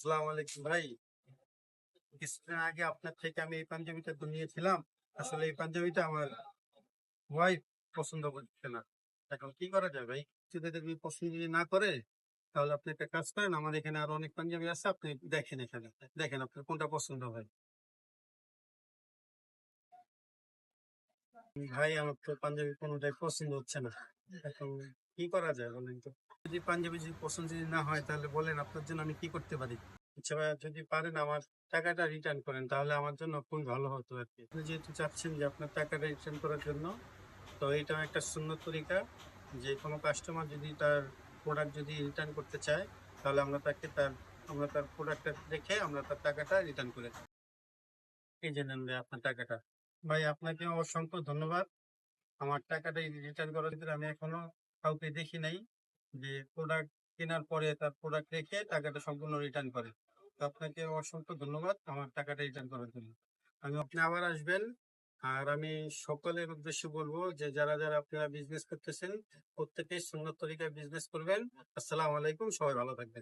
আসসালামু আলাইকুম ভাই। কিছুদিন আগে আপনার থেকে আমি এই পাঞ্জাবিটা নিয়েছিলাম। আসলে এই পাঞ্জাবিটা আমার ওয়াইফ পছন্দ করছে না। এখন কি করা যায় ভাই? যদি পছন্দ যদি না করে, তাহলে আপনি একটা কাজ করেন, আমার এখানে আরো অনেক পাঞ্জাবি আছে, আপনি দেখেন এখানে। দেখেন আপনার কোনটা পছন্দ হয়। ভাই আমার তো পাঞ্জাবি কোনোটাই পছন্দ হচ্ছে না। এখন কি করা যায় বলেন তো? যদি পছন্দ যদি না হয় তাহলে বলেন আপনার জন্য আমি কি করতে পারি? আচ্ছা ভাইয়া, যদি পারেন আমার টাকাটা রিটার্ন করেন তাহলে আমার জন্য খুবই ভালো হতো আর কি। আপনি যেহেতু চাচ্ছেন যে আপনার টাকাটা রিটার্ন করার জন্য, তো এটা একটা সুন্নত তরিকা। যে কোনো কাস্টমার যদি তার প্রোডাক্ট যদি রিটার্ন করতে চায়, তাহলে আমরা তার প্রোডাক্টটা দেখে আমরা তার টাকাটা রিটার্ন করে দিই। এই যে নেন ভাই আপনার টাকাটা। ভাই আপনাকে অসংখ্য ধন্যবাদ। আমার টাকাটা রিটার্ন করার ক্ষেত্রে আমি এখনো কাউকে দেখি নাই যে প্রোডাক্ট কেনার পরে তার প্রোডাক্ট রেখে টাকাটা সম্পূর্ণ রিটার্ন করে। তো আপনাকে অসংখ্য ধন্যবাদ আমার টাকাটা রিটার্ন করার জন্য। আপনি আবার আসবেন। আর আমি সকলের উদ্দেশ্যে বলবো যে যারা যারা আপনারা বিজনেস করতেছেন, প্রত্যেকেই সুন্নত তরিকায় বিজনেস করবেন। আসসালামু আলাইকুম, সবাই ভালো থাকবেন।